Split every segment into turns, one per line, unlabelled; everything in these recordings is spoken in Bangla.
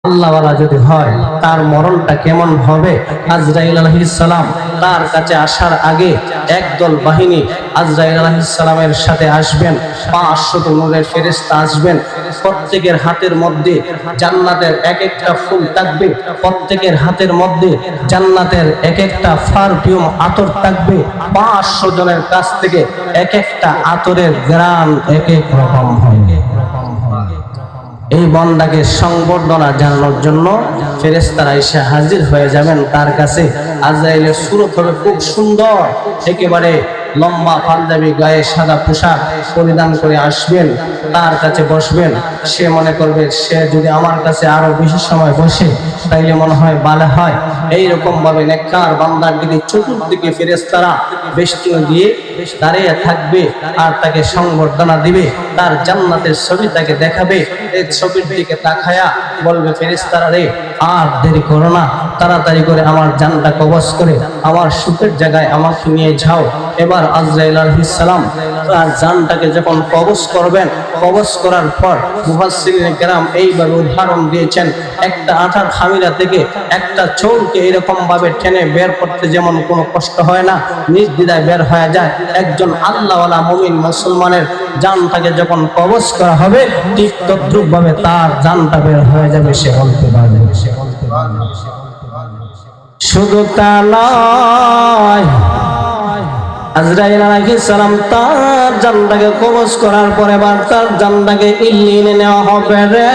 আল্লাহওয়ালা যদি হয় তার মরণটা কেমন হবে। আজরাইল আলাইহিস সালাম তার কাছে আসার আগে একদল বাহিনী আজরাইল আলাইহিস সালামের সাথে আসবেন। 500 নূরের ফেরেশতা আসবেন। প্রত্যেকের হাতের মধ্যে জান্নাতের এক একটা ফুল থাকবে, প্রত্যেকের হাতের মধ্যে জান্নাতের এক একটা পারফিউম আতর থাকবে। 500 জনের কাছ থেকে এক একটা আতরের ঘ্রাণ এক এক রকম হবে। এই বান্দাকে সংবর্ধনা জানানোর জন্য ফেরেশতারা এসে হাজির হয়ে যাবেন তার কাছে। আজরাইলের সুরত হবে খুব সুন্দর, একেবারে লম্বা পাঞ্জাবি, গায়ে সাদা পোশাক পরিধান করে আসবেন, তার কাছে বসবেন। সে মনে করবে সে যদি আমার কাছে আরো বেশি সময় বসে তাইলে মনে হয় ভালো হয়। এইরকম ভাবে নেককার বান্দার দিকে চতুর্দিকে ফেরেশতারা বেষ্টনী দিয়ে দাঁড়িয়ে থাকবে আর তাকে সংবর্ধনা দিবে। তার জান্নাতের ছবি তাকে দেখাবে। এই ছবির দিকে তাকায়া বলবে, ফেরেশতারা রে, আর দেরি করো না, তাড়াতাড়ি করে আমার জানটা কবজ করে আমার সুখের জায়গায় আমাকে নিয়ে যাও। এবার আজরাইল আলাইহিস সালাম তার জানটাকে যখন কবজ করবেন, কবজ করার পর মুফাসসিরিনে কেরাম এইভাবে উদাহরণ দিয়েছেন, একটা আটার খামিরা থেকে একটা চোরকে এরকম ভাবে টেনে বের করতে যেমন কোনো কষ্ট হয় না, নির্দ্বিধায় বের হয়ে যায়, একজন আল্লাহওয়ালা মুমিন মুসলমানের জানটাকে যখন কবজ করা হবে ঠিক তদ্রুপ ভাবে তার জানটা বের হয়ে যাবে। সে বলতে পারবে, শুধু তা নয়, আজরাইল আলাইহিস সালাম তার জানটাকে কবজ করার পরে এবার তার জানটাকে ইল্লিনে নেওয়া হবে রে।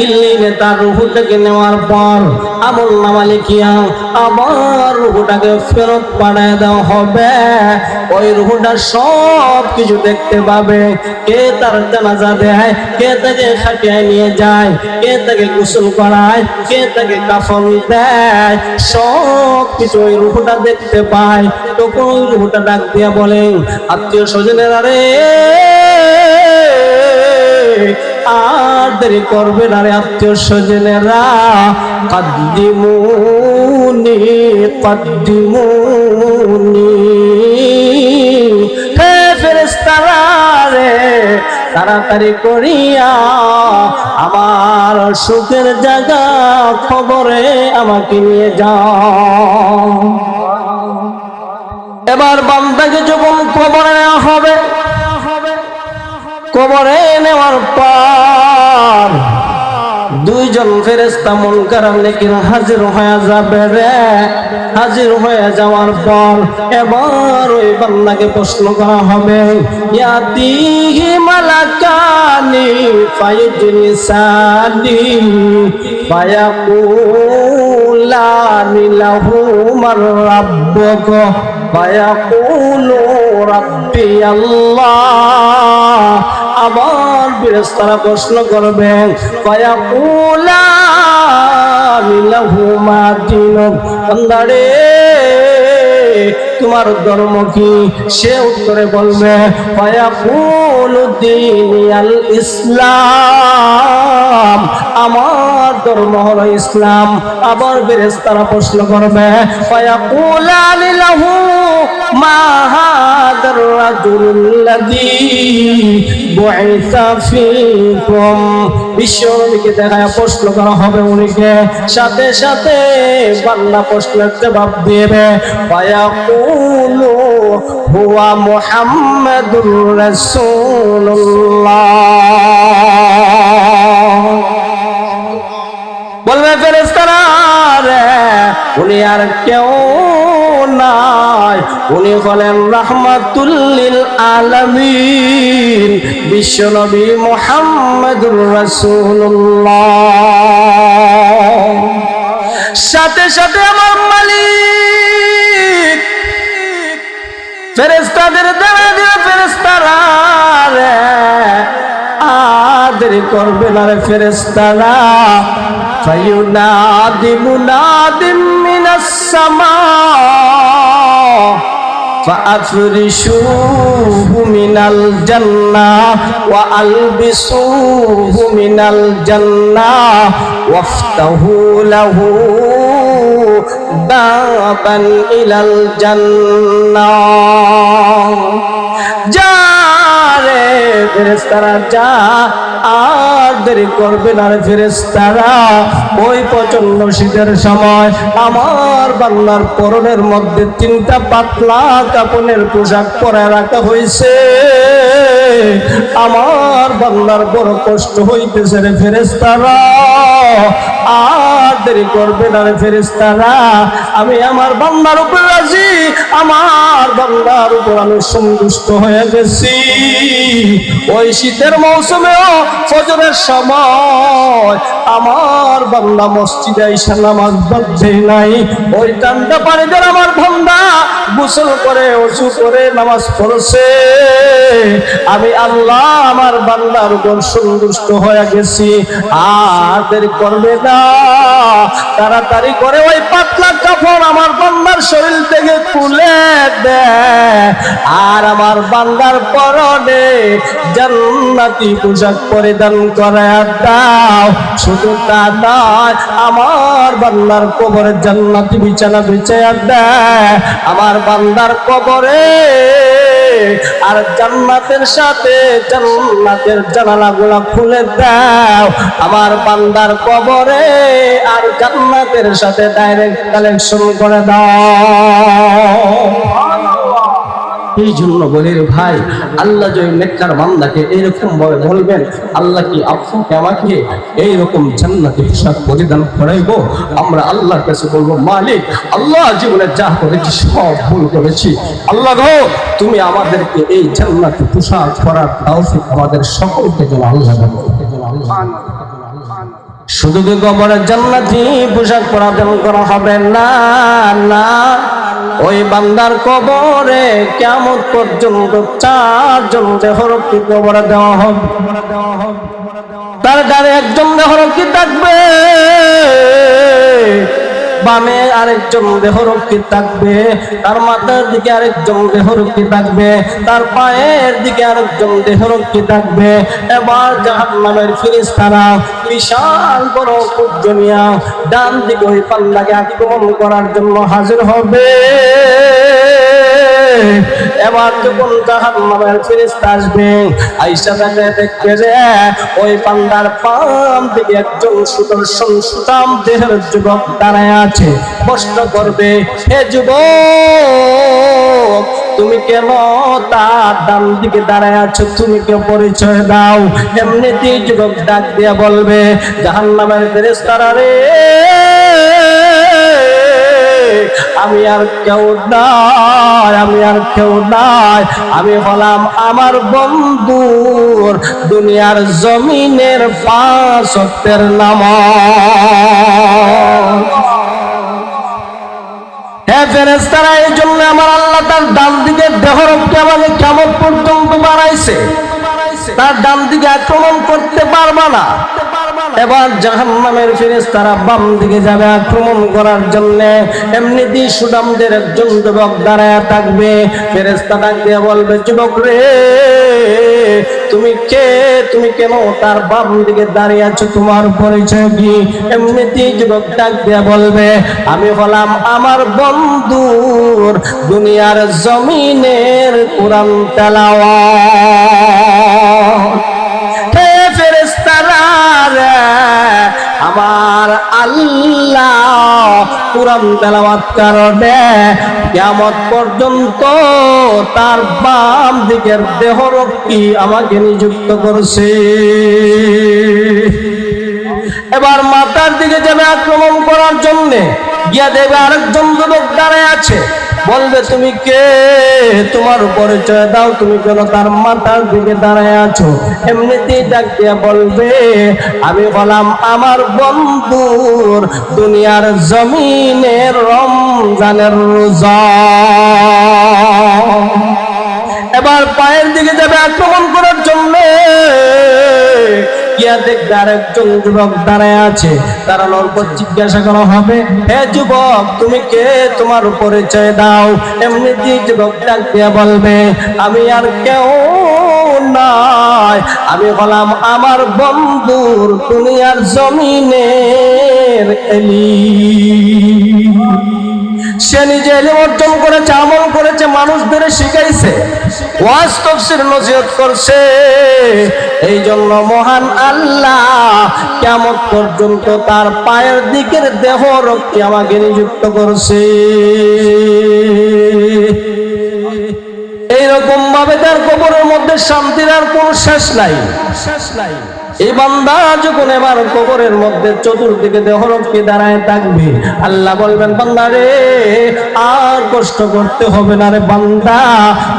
ইল্লিনে তার রূহটাকে নেওয়ার পর আমলনামা লিখিয়া আবার রূহটাকে ফেরত পাঠিয়ে দেওয়া হবে। ওই রূহটা সব কিছু দেখতে পাবে। কে তার জানাজা দেয়, কে তাকে খাটিয়ে নিয়ে যায়, কে তাকে গোসল করায়, কে তাকে কাফন দেয়, সব কিছু ওই রূহটা দেখতে পায়। তখন ওই রূহটা ডাক দিয়া বলে, আত্মীয় স্বজনেরা রে, আর দেরি করবে না রে আত্মীয় স্বজনেরা, কদ্দিমুনি কদ্দিমুনি, হে ফেরেশতারা রে, তাড়াতাড়ি করিয়া আমার সুখের জায়গা খবরে আমাকে নিয়ে যাও। এবার বান্দাকে যখন কবরে নেওয়া হবে, কবরে নেওয়ার পর দুইজন ফেরেশতা মুনকার আর নেকির হাজির হয়ে যাবে রে। হাজির হয়ে যাওয়ার পর এবার ওই বান্দাকে প্রশ্ন করা হবে, ইয়াতিহি মালাকানি ফায়ুজলিসানি ফায়াকুলানি লাহু মার রাব্বুকা ফায়াকুলু রাব্বি আল্লাহ। আবার ফেরেশতারা প্রশ্ন করবে, ফায়াকুলানি লাহু মা দীনুক, বান্দারে তোমার ধর্ম কি? সে উত্তরে বলবে, ফায়াকুলু দীনি আল ইসলাম, আমার ধর্ম হলো ইসলাম। আবার ফেরেশতারা প্রশ্ন করবে, ফায়াকুলানি লাহু মা হাদার রাজুলুল্লাযী বুইসা ফীকুম, বিশ্বনবীকে দেখায় প্রশ্ন করা হবে উনিকে। সাথে সাথে বান্দা প্রশ্নের জবাব দেবে, ফায়াকুলু হুয়া মুহাম্মাদুর রাসূলুল্লাহ। বলবে ফেরেশতারা রে, উনি আর কেউ নাই, উনি হলেন রাহমাতুল লিল আলামিন, বিশ্বনবী মুহাম্মাদুর রাসূলুল্লাহ। সাথে সাথে আমার মালিক ফেরেশতাদের দ্বারা দিয়ে ফেরেশতারা রে, আদেরি করবে না রে ফেরেশতারা। ফায়ুনাদি মুনাদিম মিনাস সামা ফাআফরিশুহু মিনাল জান্নাহ ওয়া আলবিসুহু মিনাল জান্নাহ ওয়াফতাহু লাহু বাবান ইলাল জান্নাহ। যার রে ফেরেশতারা যা, আর দেরি করবে না রে ফেরেশতারা। ওই প্রচন্ড শীতের সময় আমার বান্দার পরনের মধ্যে 3টা পাতলা কাপড়ের পোশাক পরে রাখা হয়েছে। আমার বান্দার বড় কষ্ট হইতেছে রে ফেরেশতারা, আর দেরি করবে না রে ফেরেশতারা। আমি আমার বান্দার উপর রাজি, আমার বান্দার উপর আমি সন্তুষ্ট হয়ে গেছি। ওই শীতের মৌসুমেও ফজরের সময় আমার বান্দা মসজিদে আইসা নামাজ পড়ছে নাই। ওই ঠান্ডা পানিতে আমার বান্দা গোসল করে ওযু করে নামাজ পড়ছে। আমি আল্লাহ আমার বান্দার উপর সন্তুষ্ট হয়ে গেছি। আর দেরি করবে না, তাড়াতাড়ি করে ওই পাতলা কাপড় আমার বান্দার শরীর থেকে খুলে দেয়, আর আমার বান্দার পরনে জান্নাতি পোশাক পরিধান করে দাও। শুধু তা নয়, আমার বান্দার কবরে জান্নাতি বিছানা বিছায়া দেয়। আমার বান্দার কবরে আর জান্নাতের সাথে জান্নাতের জানালাগুলো খুলে দাও। আমার বান্দার কবরে আর জান্নাতের সাথে ডাইরেক্ট কালেকশন করে দাও। এই জন্য বলি ভাই, আল্লাহ যদি নেককার বান্দাকে এইরকম ভাবে বলবেন, আল্লাহ কি আপনাকে আমাকে এইরকম জান্নাতি পোশাক পরিধান করাইবো? আমরা আল্লাহর কাছে বলবো, মালিক আল্লাহ জীবনে যা করেছি সব ভুল করেছি, আল্লাহ গো তুমি আমাদেরকে এই জান্নাতি পোশাক পরার তৌফিক আমাদের সকলকে যেন আল্লাহ দান করেন। শুধু কি কবরে জান্নাতি পোশাক পরিধান করা হবে না, না, ওই বান্দার কবরে কিয়ামত পর্যন্ত 4জন দেহরক্ষী কবরে দেওয়া হবে। তার ডানে একজন দেহরক্ষী থাকবে, বামে আরেকজন দেহরক্ষী থাকবে, তার মাথার দিকে আরেকজন দেহরক্ষী থাকবে, তার পায়ের দিকে আরেকজন দেহরক্ষী থাকবে। এবার জাহান্নামের ফেরেশতারা বিশাল বড় কুজ্জ নিয়া ডান দিকে ওই বান্দাকে আক্রমণ করার জন্য হাজির হবে। এবার যখন জাহান্নামের ফেরেশতা আসবে, আয়েশা দেখবে যে ওই বান্দার বাম দিকে একজন সুদর্শন সুঠাম দেহের যুবক দাঁড়ায় আছে। প্রশ্ন করবে, হে যুবক তুমি কেন তার ডান দিকে দাঁড়ায় আছো, তুমি কে পরিচয় দাও। এমনিতেই যুবক ডাক দিয়া বলবে, জাহান্নামের ফেরেশতারা রে, আমি আর কেউ নাই, আমি আর কেউ নাই, আমি হলাম আমার বন্ধুর দুনিয়ার জমিনের 5 ওয়াক্তের নামাজ। হে ফেরেশতারা, এই জন্য আমার আল্লাহ তার ডান দিকে দেহরক্ষী আমাকে কিয়ামত পর্যন্ত বানাইছে, তার ডান দিকে আক্রমণ করতে পারবা না। এবার জাহান্নামের ফেরেশতারা বাম দিকে যাবে আক্রমণ করার জন্য। এমনিতেই সুদামদের একজন যুবক দাঁড়ায় থাকবে। ফেরেশতা ডাক দিয়ে বলবে, যুবক রে তুমি কে, তুমি কেন তার বাম দিকে দাঁড়িয়ে আছো, তোমার পরিচয় কি? এমনিতেই যুবক ডাক দিয়ে বলবে, আমি হলাম আমার বন্ধুর দুনিয়ার জমিনের কুরআন তেলাওয়াত। হে ফেরেশতারা, আমার আল্লাহ কুরআন তেলাওয়াত কারণে কিয়ামত পর্যন্ত তার বাম দিকের দেহরক্ষী আমাকে নিযুক্ত করছে। এবার মাথার দিকে যাবে আক্রমণ করার জন্য, গিয়া দেবে আরেকজন যুবক দাঁড়ায় আছে। বলবে, তুমি কে, তোমার পরিচয় দাও, তুমি কেন তার মাথার দিকে দাঁড়ায় আছো? এমনিতেই ডাক দিয়া বলবে, আমি হলাম আমার বন্ধুর দুনিয়ার জমিনের রমজানের রোজা। এবার পায়ের দিকে যাবে আক্রমণ করার জন্য, গিয়া দেখবে আরেকজন যুবক দাঁড়ায় আছে। দাঁড়ানোর পর জিজ্ঞাসা করা হবে, হে যুবক তুমি কে, তোমার পরিচয় দাও। এমনিতেই যুবক ডাক দিয়া বলবে, আমি আর কেউ নাই, আমি হলাম আমার বন্ধুর দুনিয়ার জমিনের এলিম। সে নিজে এলিম অর্জন করেছে, আমল করেছে, মানুষদের শিখাইছে। ওয়াজ তাফসীর নসিহত করছে। এই জন্য মহান আল্লাহ কিয়ামত পর্যন্ত তার পায়ের দিকের দেহ রক্ষী আমাকে নিযুক্ত করছে। এইরকম ভাবে তার কবরের মধ্যে শান্তির আর কোন শেষ নাই। এই বান্দা যখন এবার কবরের মধ্যে চতুর্দিকে দেহরক্ষী দাঁড়ায় থাকবে, আল্লাহ বলবেন বান্দা রে আর কষ্ট করতে হবে না রে বান্দা,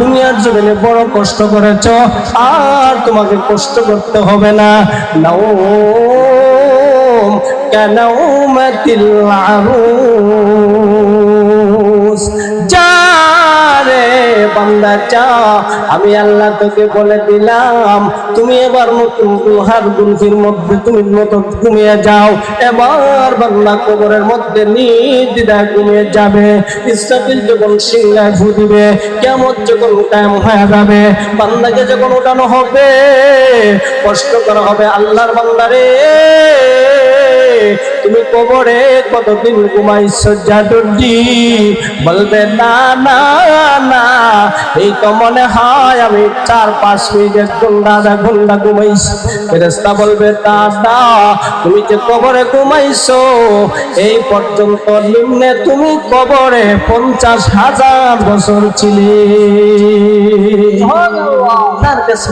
দুনিয়ার জীবনে বড় কষ্ট করেছ, আর তোমাকে কষ্ট করতে হবে না। নাউম কানাউমাতিল আরুস, যা রে বান্দা যা, আমি আল্লাহ তোকে বলে দিলাম তুমি এবার নতুন লোহার গুলফির মধ্যে তুমি মতো ঘুমিয়ে যাও। এবার বান্দা কবরের মধ্যে নির্দ্বিধায় ঘুমিয়ে যাবে। ইসরাফিল যখন সিংহায় ফু দিবে, কিয়ামত যখন কায়েম হয়ে যাবে, বান্দাকে যখন উঠানো হবে, কষ্ট করা হবে, আল্লাহর বান্দা রে তুমি কবরে কতদিন ঘুমাইছো জাদুজি? বলবে না না না, এই তো মনে হয় আমি 4-5 মিনিট 1 ঘন্টা 1/2 ঘন্টা ঘুমাইছি। ফেরেশতা বলবে দাদা তুমি যে কবরে ঘুমাইছো এই পর্যন্ত নিম্নে তুমি কবরে 50,000 বছর ছিলে। তার কাছে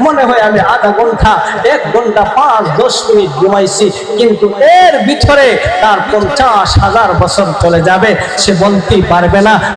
মনে হয় আমি আধা ঘন্টা 1 ঘন্টা 5-10 মিনিট ঘুমাইছি, কিন্তু এর ভিতরে তার 50,000 বছর চলে যাবে, সে বলতেই পারবে না।